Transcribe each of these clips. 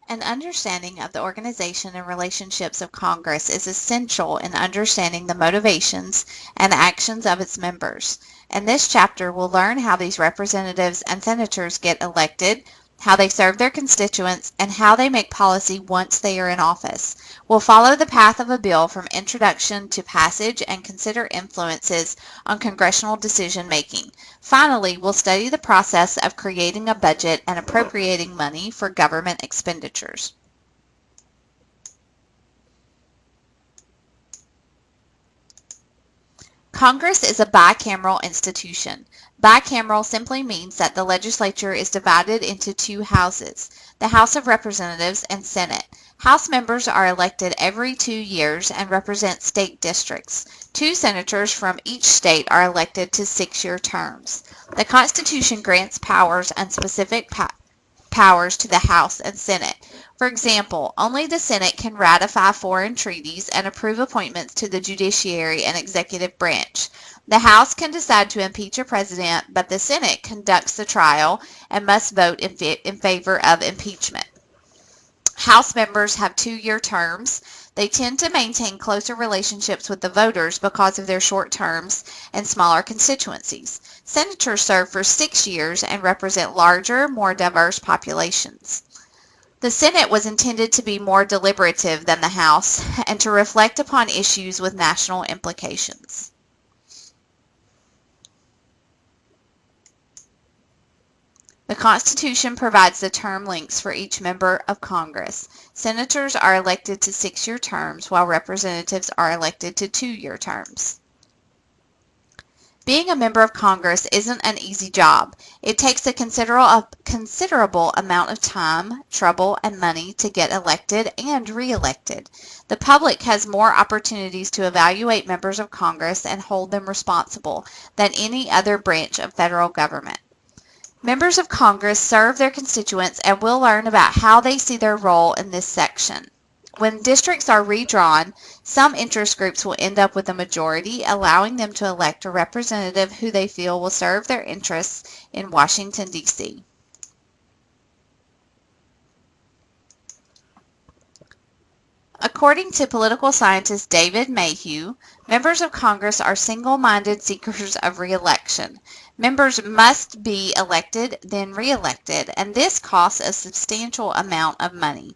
An understanding of the organization and relationships of Congress is essential in understanding the motivations and actions of its members. In this chapter, we'll learn how these representatives and senators get elected, how they serve their constituents, and how they make policy once they are in office. We'll follow the path of a bill from introduction to passage and consider influences on congressional decision making. Finally, we'll study the process of creating a budget and appropriating money for government expenditures. Congress is a bicameral institution. Bicameral simply means that the legislature is divided into two houses, the House of Representatives and Senate. House members are elected every 2 years and represent state districts. 2 senators from each state are elected to 6-year terms. The Constitution grants powers and specific powers to the House and Senate. For example, only the Senate can ratify foreign treaties and approve appointments to the judiciary and executive branch. The House can decide to impeach a president, but the Senate conducts the trial and must vote in favor of impeachment. House members have 2-year terms. They tend to maintain closer relationships with the voters because of their short terms and smaller constituencies. Senators serve for 6 years and represent larger, more diverse populations. The Senate was intended to be more deliberative than the House and to reflect upon issues with national implications. The Constitution provides the term lengths for each member of Congress. Senators are elected to 6-year terms, while representatives are elected to 2-year terms. Being a member of Congress isn't an easy job. It takes a considerable amount of time, trouble, and money to get elected and re-elected. The public has more opportunities to evaluate members of Congress and hold them responsible than any other branch of federal government. Members of Congress serve their constituents, and we'll learn about how they see their role in this section. When districts are redrawn, some interest groups will end up with a majority, allowing them to elect a representative who they feel will serve their interests in Washington, D.C. According to political scientist David Mayhew, members of Congress are single-minded seekers of re-election. Members must be elected, then re-elected, and this costs a substantial amount of money.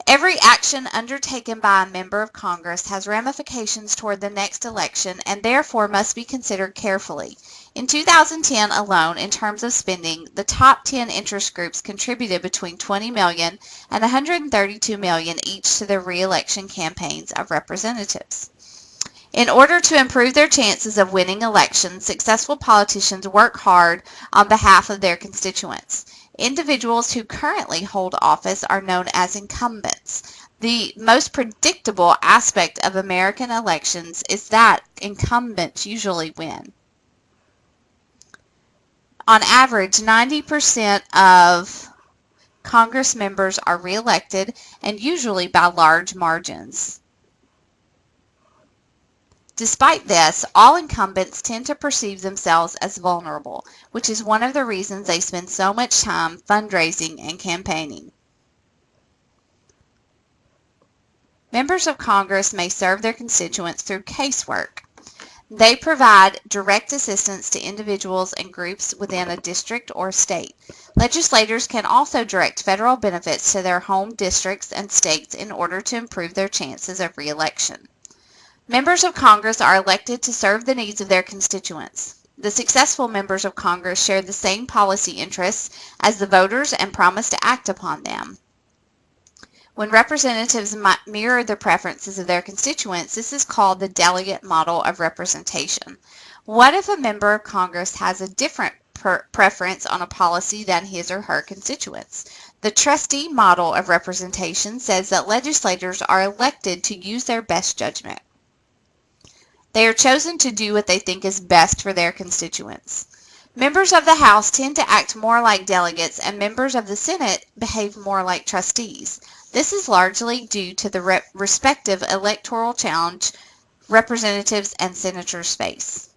Every action undertaken by a member of Congress has ramifications toward the next election and therefore must be considered carefully. In 2010 alone, in terms of spending, the top 10 interest groups contributed between $20 million and $132 million each to the re-election campaigns of representatives. In order to improve their chances of winning elections, successful politicians work hard on behalf of their constituents. Individuals who currently hold office are known as incumbents. The most predictable aspect of American elections is that incumbents usually win. On average, 90% of Congress members are reelected, and usually by large margins. Despite this, all incumbents tend to perceive themselves as vulnerable, which is one of the reasons they spend so much time fundraising and campaigning. Members of Congress may serve their constituents through casework. They provide direct assistance to individuals and groups within a district or state. Legislators can also direct federal benefits to their home districts and states in order to improve their chances of re-election. Members of Congress are elected to serve the needs of their constituents. The successful members of Congress share the same policy interests as the voters and promise to act upon them. When representatives mirror the preferences of their constituents, this is called the delegate model of representation. What if a member of Congress has a different preference on a policy than his or her constituents? The trustee model of representation says that legislators are elected to use their best judgment. They are chosen to do what they think is best for their constituents. Members of the House tend to act more like delegates, and members of the Senate behave more like trustees. This is largely due to the respective electoral challenge representatives and senators face.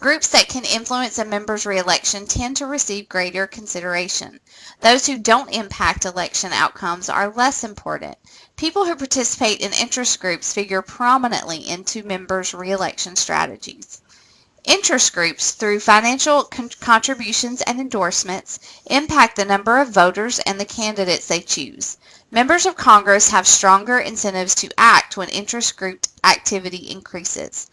Groups that can influence a member's reelection tend to receive greater consideration. Those who don't impact election outcomes are less important. People who participate in interest groups figure prominently into members' reelection strategies. Interest groups, through financial contributions and endorsements, impact the number of voters and the candidates they choose. Members of Congress have stronger incentives to act when interest group activity increases.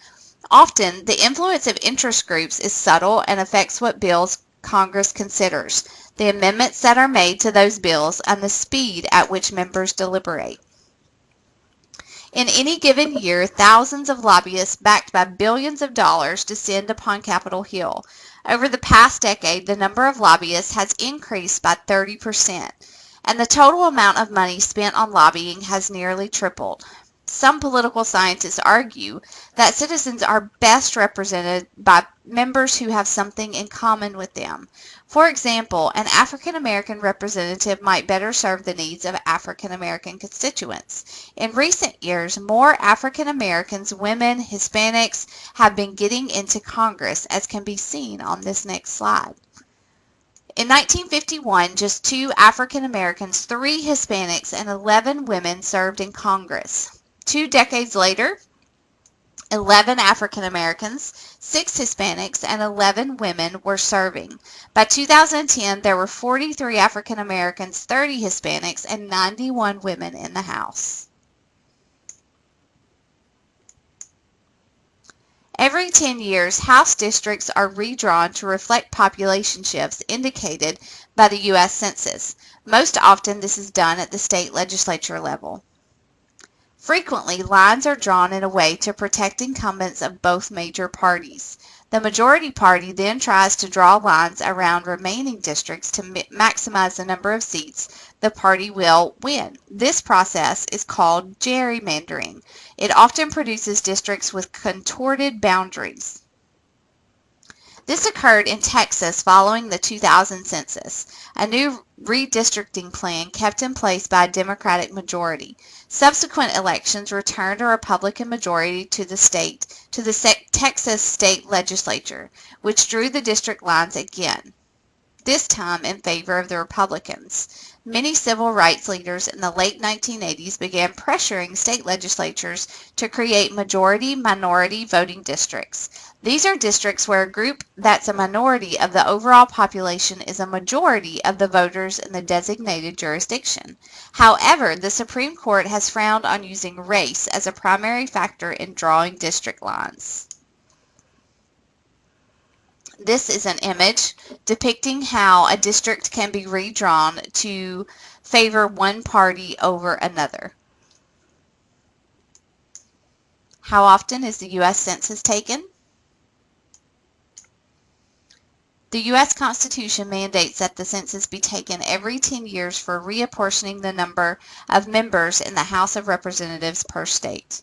Often, the influence of interest groups is subtle and affects what bills Congress considers, the amendments that are made to those bills, and the speed at which members deliberate. In any given year, thousands of lobbyists backed by billions of dollars descend upon Capitol Hill. Over the past decade, the number of lobbyists has increased by 30%, and the total amount of money spent on lobbying has nearly tripled. Some political scientists argue that citizens are best represented by members who have something in common with them. For example, an African American representative might better serve the needs of African American constituents. In recent years, more African Americans, women, Hispanics have been getting into Congress, as can be seen on this next slide. In 1951, just 2 African Americans, 3 Hispanics, and 11 women served in Congress. 2 decades later, 11 African Americans, 6 Hispanics, and 11 women were serving. By 2010, there were 43 African Americans, 30 Hispanics, and 91 women in the House. Every 10 years, House districts are redrawn to reflect population shifts indicated by the U.S. Census. Most often, this is done at the state legislature level. Frequently, lines are drawn in a way to protect incumbents of both major parties. The majority party then tries to draw lines around remaining districts to maximize the number of seats the party will win. This process is called gerrymandering. It often produces districts with contorted boundaries. This occurred in Texas following the 2000 census. A new redistricting plan kept in place by a Democratic majority. Subsequent elections returned a Republican majority to the Texas state legislature, which drew the district lines again, this time in favor of the Republicans. Many civil rights leaders in the late 1980s began pressuring state legislatures to create majority-minority voting districts. These are districts where a group that's a minority of the overall population is a majority of the voters in the designated jurisdiction. However, the Supreme Court has frowned on using race as a primary factor in drawing district lines. This is an image depicting how a district can be redrawn to favor one party over another. How often is the U.S. Census taken? The U.S. Constitution mandates that the census be taken every 10 years for reapportioning the number of members in the House of Representatives per state.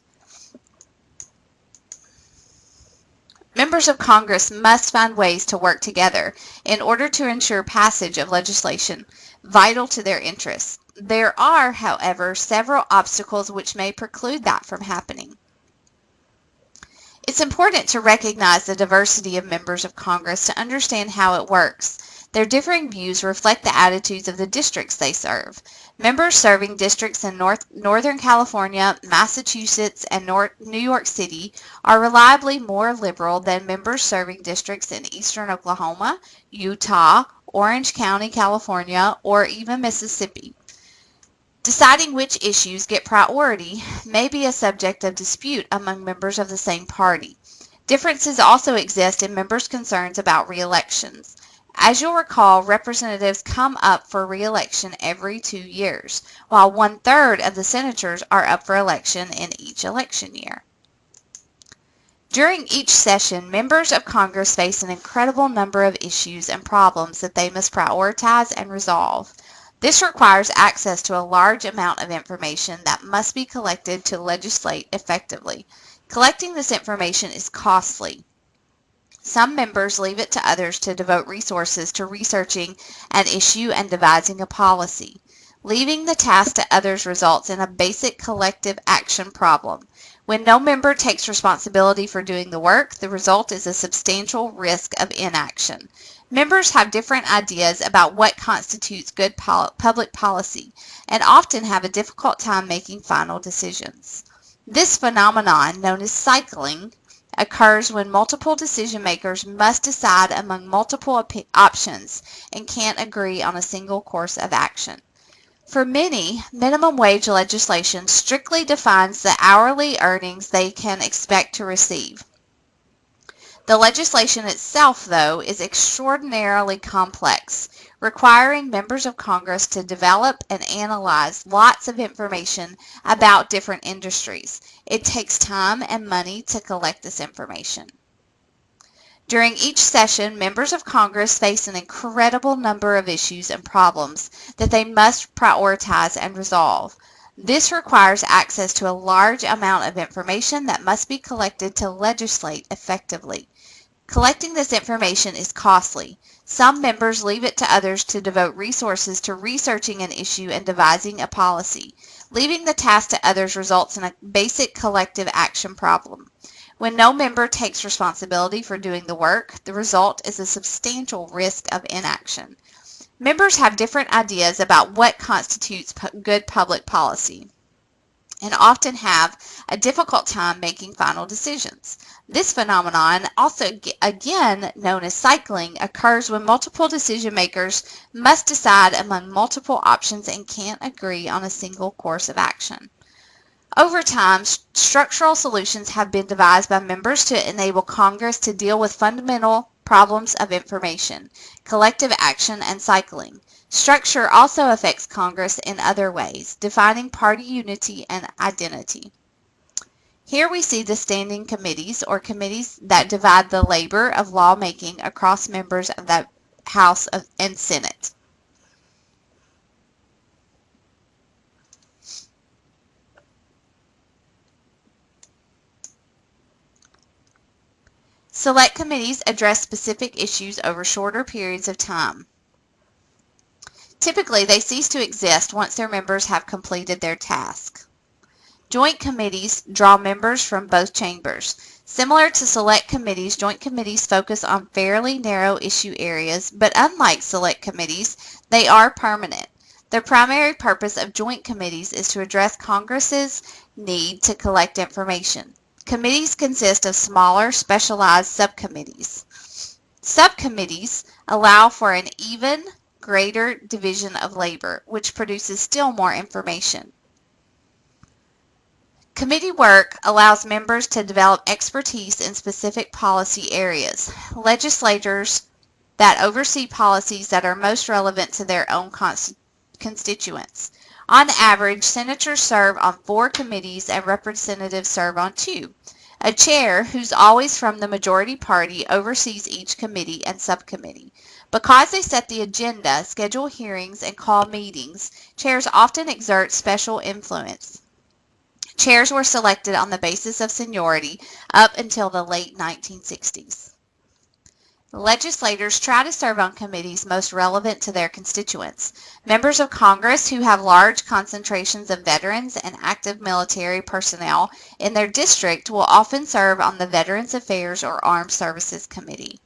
Members of Congress must find ways to work together in order to ensure passage of legislation vital to their interests. There are, however, several obstacles which may preclude that from happening. It's important to recognize the diversity of members of Congress to understand how it works. Their differing views reflect the attitudes of the districts they serve. Members serving districts in Northern California, Massachusetts, and New York City are reliably more liberal than members serving districts in Eastern Oklahoma, Utah, Orange County, California, or even Mississippi. Deciding which issues get priority may be a subject of dispute among members of the same party. Differences also exist in members' concerns about re-elections. As you'll recall, representatives come up for re-election every 2 years, while 1/3 of the senators are up for election in each election year. During each session, members of Congress face an incredible number of issues and problems that they must prioritize and resolve. This requires access to a large amount of information that must be collected to legislate effectively. Collecting this information is costly. Some members leave it to others to devote resources to researching an issue and devising a policy. Leaving the task to others results in a basic collective action problem. When no member takes responsibility for doing the work, the result is a substantial risk of inaction. Members have different ideas about what constitutes good public policy and often have a difficult time making final decisions. This phenomenon, known as cycling, occurs when multiple decision makers must decide among multiple options and can't agree on a single course of action. For many, minimum wage legislation strictly defines the hourly earnings they can expect to receive. The legislation itself, though, is extraordinarily complex, requiring members of Congress to develop and analyze lots of information about different industries. It takes time and money to collect this information. During each session, members of Congress face an incredible number of issues and problems that they must prioritize and resolve. This requires access to a large amount of information that must be collected to legislate effectively. Collecting this information is costly. Some members leave it to others to devote resources to researching an issue and devising a policy. Leaving the task to others results in a basic collective action problem. When no member takes responsibility for doing the work, the result is a substantial risk of inaction. Members have different ideas about what constitutes good public policy and often have a difficult time making final decisions. This phenomenon, also again known as cycling, occurs when multiple decision makers must decide among multiple options and can't agree on a single course of action. Over time, structural solutions have been devised by members to enable Congress to deal with fundamental problems of information, collective action, and cycling. Structure also affects Congress in other ways, defining party unity and identity. Here we see the standing committees, or committees that divide the labor of lawmaking across members of the House and Senate. Select committees address specific issues over shorter periods of time. Typically, they cease to exist once their members have completed their task. Joint committees draw members from both chambers. Similar to select committees, joint committees focus on fairly narrow issue areas, but unlike select committees, they are permanent. The primary purpose of joint committees is to address Congress's need to collect information. Committees consist of smaller, specialized subcommittees. Subcommittees allow for an even greater division of labor, which produces still more information. Committee work allows members to develop expertise in specific policy areas. Legislators that oversee policies that are most relevant to their own constituents. On average, senators serve on 4 committees and representatives serve on 2. A chair, who's always from the majority party, oversees each committee and subcommittee. Because they set the agenda, schedule hearings, and call meetings, chairs often exert special influence. Chairs were selected on the basis of seniority up until the late 1960s. Legislators try to serve on committees most relevant to their constituents. Members of Congress who have large concentrations of veterans and active military personnel in their district will often serve on the Veterans Affairs or Armed Services Committee.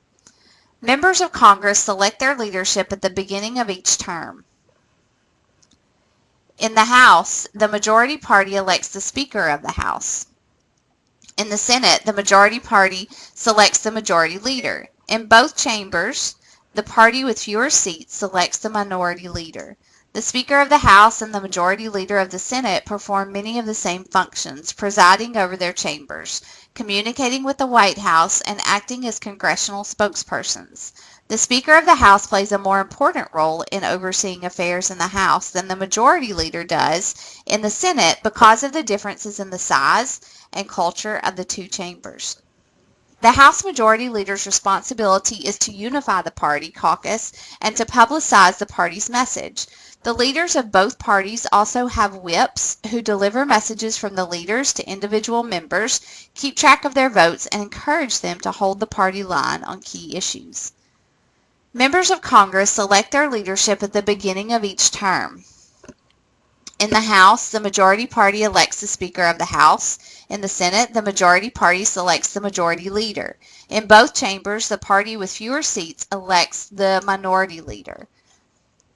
Members of Congress select their leadership at the beginning of each term. In the House, the majority party elects the Speaker of the House. In the Senate, the majority party selects the majority leader. In both chambers, the party with fewer seats selects the minority leader. The Speaker of the House and the majority leader of the Senate perform many of the same functions, presiding over their chambers, communicating with the White House, and acting as congressional spokespersons. The Speaker of the House plays a more important role in overseeing affairs in the House than the majority leader does in the Senate because of the differences in the size and culture of the 2 chambers. The House Majority Leader's responsibility is to unify the party caucus and to publicize the party's message. The leaders of both parties also have whips who deliver messages from the leaders to individual members, keep track of their votes, and encourage them to hold the party line on key issues. Members of Congress select their leadership at the beginning of each term. In the House, the majority party elects the Speaker of the House. In the Senate, the majority party selects the majority leader. In both chambers, the party with fewer seats elects the minority leader.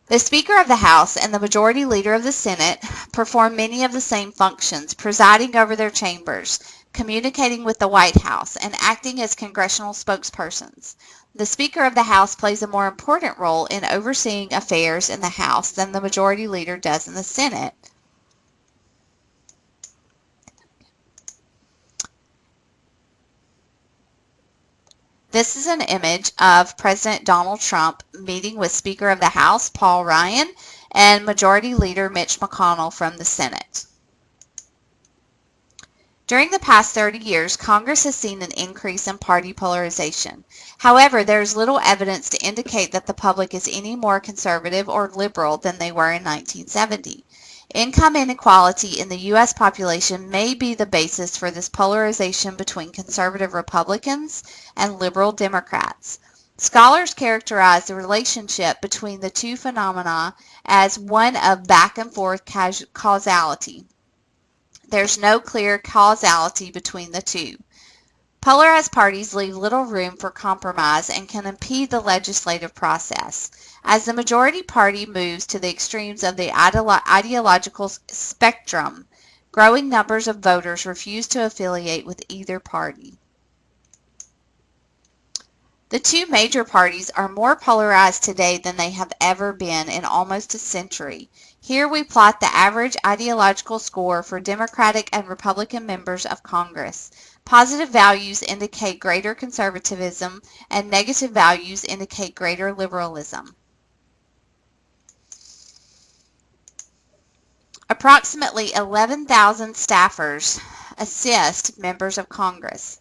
The Speaker of the House and the majority leader of the Senate perform many of the same functions, presiding over their chambers, communicating with the White House, and acting as congressional spokespersons. The Speaker of the House plays a more important role in overseeing affairs in the House than the majority leader does in the Senate. This is an image of President Donald Trump meeting with Speaker of the House Paul Ryan and Majority Leader Mitch McConnell from the Senate. During the past 30 years, Congress has seen an increase in party polarization. However, there is little evidence to indicate that the public is any more conservative or liberal than they were in 1970. Income inequality in the U.S. population may be the basis for this polarization between conservative Republicans and liberal Democrats. Scholars characterize the relationship between the two phenomena as one of back and forth causality. There's no clear causality between the two. Polarized parties leave little room for compromise and can impede the legislative process. As the majority party moves to the extremes of the ideological spectrum, growing numbers of voters refuse to affiliate with either party. The two major parties are more polarized today than they have ever been in almost a century. Here we plot the average ideological score for Democratic and Republican members of Congress. Positive values indicate greater conservatism, and negative values indicate greater liberalism. Approximately 11,000 staffers assist members of Congress.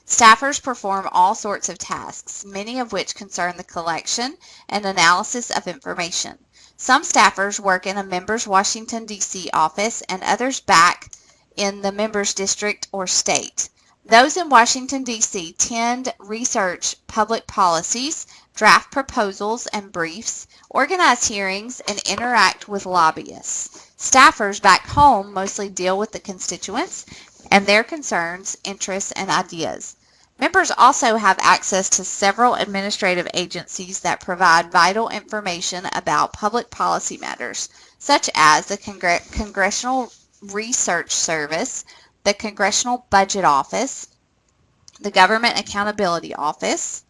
Staffers perform all sorts of tasks, many of which concern the collection and analysis of information. Some staffers work in a member's Washington, D.C. office and others back in the member's district or state. Those in Washington, D.C. tend research public policies, draft proposals and briefs, organize hearings, and interact with lobbyists. Staffers back home mostly deal with the constituents and their concerns, interests, and ideas. Members also have access to several administrative agencies that provide vital information about public policy matters, such as the Congressional Research Service, the Congressional Budget Office, the Government Accountability Office,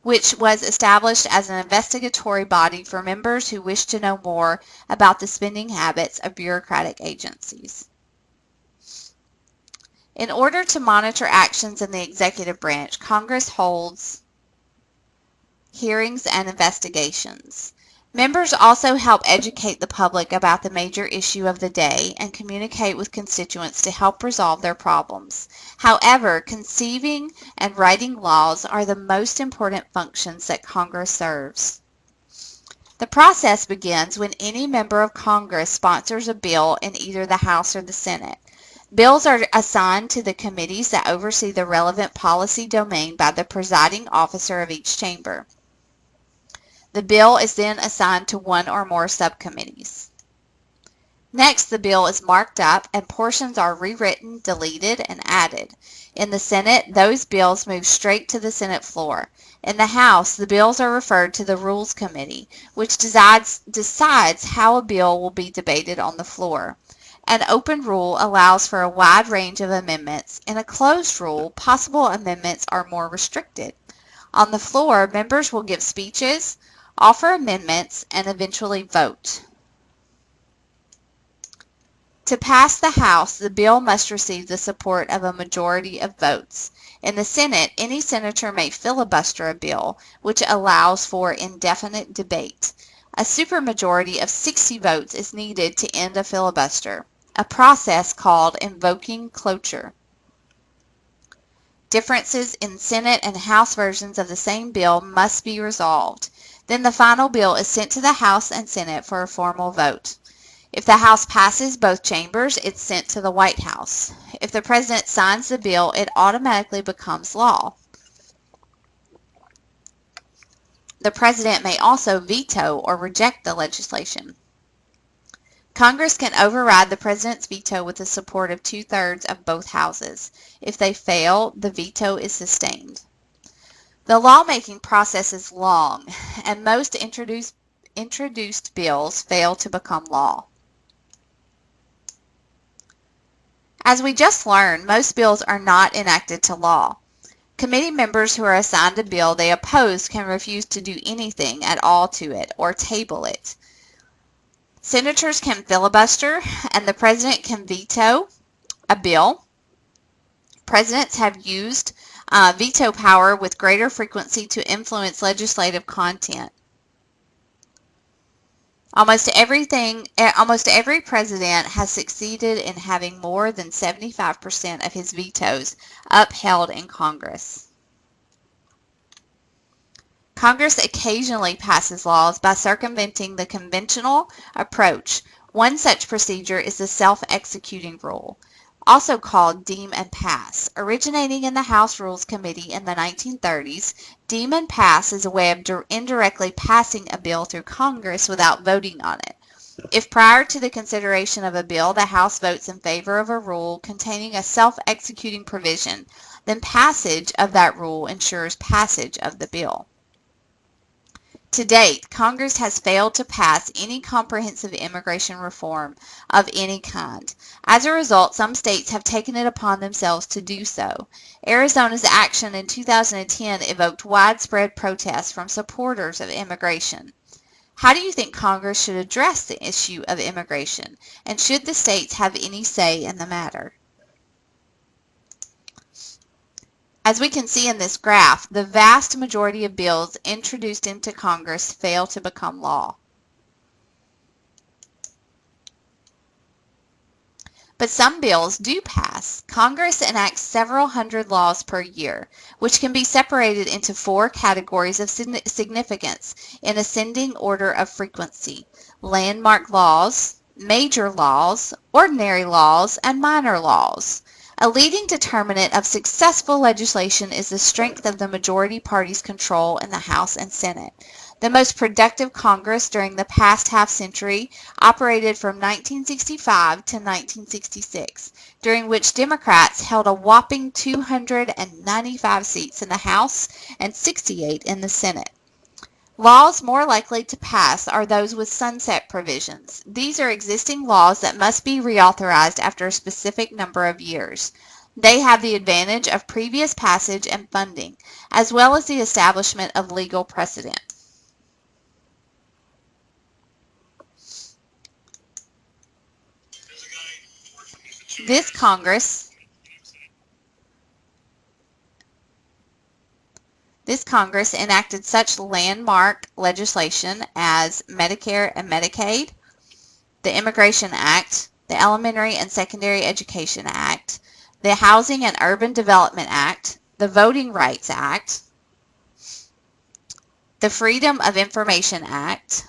which was established as an investigatory body for members who wish to know more about the spending habits of bureaucratic agencies. In order to monitor actions in the executive branch, Congress holds hearings and investigations. Members also help educate the public about the major issue of the day and communicate with constituents to help resolve their problems. However, conceiving and writing laws are the most important functions that Congress serves. The process begins when any member of Congress sponsors a bill in either the House or the Senate. Bills are assigned to the committees that oversee the relevant policy domain by the presiding officer of each chamber. The bill is then assigned to one or more subcommittees. Next, the bill is marked up and portions are rewritten, deleted, and added. In the Senate, those bills move straight to the Senate floor. In the House, the bills are referred to the Rules Committee, which decides how a bill will be debated on the floor. An open rule allows for a wide range of amendments. In a closed rule, possible amendments are more restricted. On the floor, members will give speeches, offer amendments, and eventually vote. To pass the House, the bill must receive the support of a majority of votes. In the Senate, any senator may filibuster a bill, which allows for indefinite debate. A supermajority of 60 votes is needed to end a filibuster, a process called invoking cloture. Differences in Senate and House versions of the same bill must be resolved. Then the final bill is sent to the House and Senate for a formal vote. If the House passes both chambers, it's sent to the White House. If the President signs the bill, it automatically becomes law. The President may also veto or reject the legislation. Congress can override the President's veto with the support of 2/3 of both houses. If they fail, the veto is sustained. The lawmaking process is long, and most introduced bills fail to become law. As we just learned, most bills are not enacted to law. Committee members who are assigned a bill they oppose can refuse to do anything at all to it or table it. Senators can filibuster, and the President can veto a bill. Presidents have used veto power with greater frequency to influence legislative content. Almost every president has succeeded in having more than 75% of his vetoes upheld in Congress. Congress occasionally passes laws by circumventing the conventional approach. One such procedure is the self-executing rule, also called deem and pass. Originating in the House Rules Committee in the 1930s, deem and pass is a way of indirectly passing a bill through Congress without voting on it. If prior to the consideration of a bill the House votes in favor of a rule containing a self-executing provision, then passage of that rule ensures passage of the bill. To date, Congress has failed to pass any comprehensive immigration reform of any kind. As a result, some states have taken it upon themselves to do so. Arizona's action in 2010 evoked widespread protests from supporters of immigration. How do you think Congress should address the issue of immigration, and should the states have any say in the matter? As we can see in this graph, the vast majority of bills introduced into Congress fail to become law. But some bills do pass. Congress enacts several hundred laws per year, which can be separated into 4 categories of significance in ascending order of frequency: landmark laws, major laws, ordinary laws, and minor laws. A leading determinant of successful legislation is the strength of the majority party's control in the House and Senate. The most productive Congress during the past half-century operated from 1965 to 1966, during which Democrats held a whopping 295 seats in the House and 68 in the Senate. Laws more likely to pass are those with sunset provisions. These are existing laws that must be reauthorized after a specific number of years. They have the advantage of previous passage and funding, as well as the establishment of legal precedent. This Congress enacted such landmark legislation as Medicare and Medicaid, the Immigration Act, the Elementary and Secondary Education Act, the Housing and Urban Development Act, the Voting Rights Act, the Freedom of Information Act,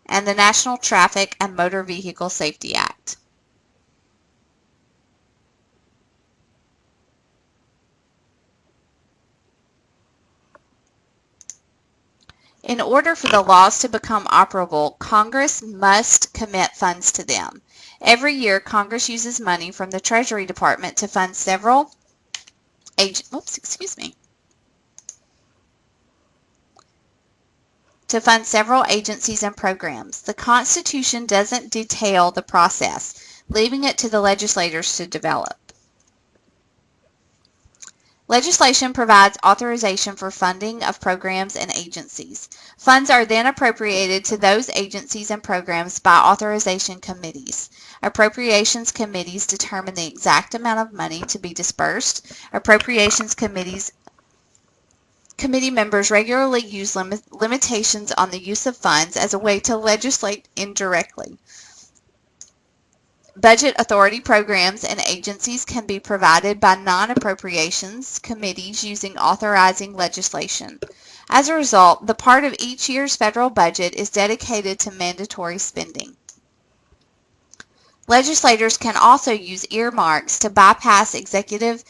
and the National Traffic and Motor Vehicle Safety Act. In order for the laws to become operable, Congress must commit funds to them. Every year, Congress uses money from the Treasury Department to fund several agencies and programs. The Constitution doesn't detail the process, leaving it to the legislators to develop. Legislation provides authorization for funding of programs and agencies. Funds are then appropriated to those agencies and programs by authorization committees. Appropriations committees determine the exact amount of money to be dispersed. Appropriations committee members regularly use limitations on the use of funds as a way to legislate indirectly. Budget authority programs and agencies can be provided by non-appropriations committees using authorizing legislation. As a result, the part of each year's federal budget is dedicated to mandatory spending. Legislators can also use earmarks to bypass executive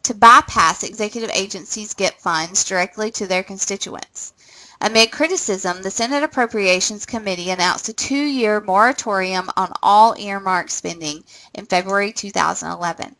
to bypass executive agencies get funds directly to their constituents. Amid criticism, the Senate Appropriations Committee announced a 2-year moratorium on all earmarked spending in February 2011.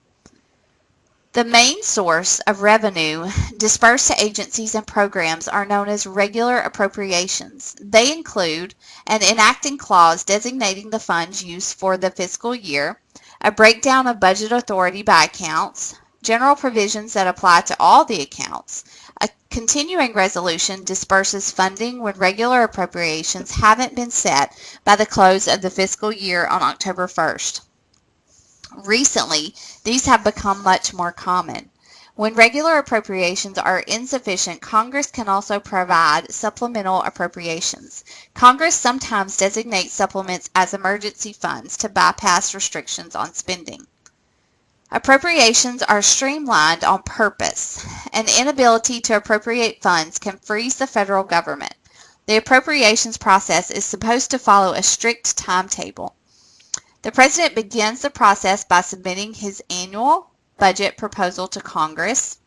The main source of revenue dispersed to agencies and programs are known as regular appropriations. They include an enacting clause designating the funds used for the fiscal year, a breakdown of budget authority by accounts, general provisions that apply to all the accounts. A continuing resolution disperses funding when regular appropriations haven't been set by the close of the fiscal year on October 1st. Recently, these have become much more common. When regular appropriations are insufficient, Congress can also provide supplemental appropriations. Congress sometimes designates supplements as emergency funds to bypass restrictions on spending. Appropriations are streamlined on purpose. An inability to appropriate funds can freeze the federal government. The appropriations process is supposed to follow a strict timetable. The President begins the process by submitting his annual budget proposal to Congress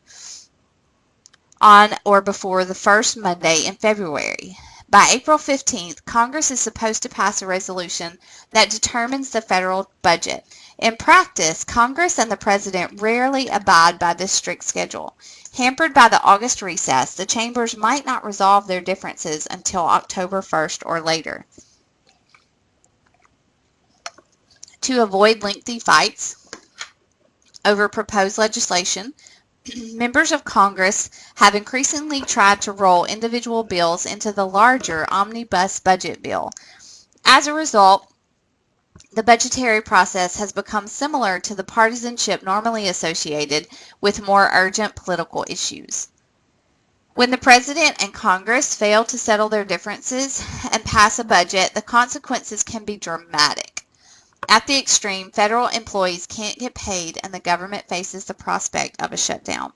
on or before the first Monday in February. By April 15th, Congress is supposed to pass a resolution that determines the federal budget. In practice, Congress and the President rarely abide by this strict schedule. Hampered by the August recess, the chambers might not resolve their differences until October 1st or later. To avoid lengthy fights over proposed legislation, members of Congress have increasingly tried to roll individual bills into the larger omnibus budget bill. As a result, the budgetary process has become similar to the partisanship normally associated with more urgent political issues. When the President and Congress fail to settle their differences and pass a budget, the consequences can be dramatic. At the extreme, federal employees can't get paid and the government faces the prospect of a shutdown.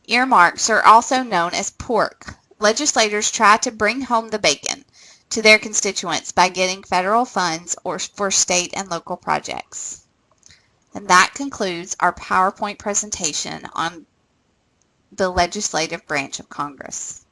Earmarks are also known as pork. Legislators try to bring home the bacon to their constituents by getting federal funds or for state and local projects. And that concludes our PowerPoint presentation on the legislative branch of Congress.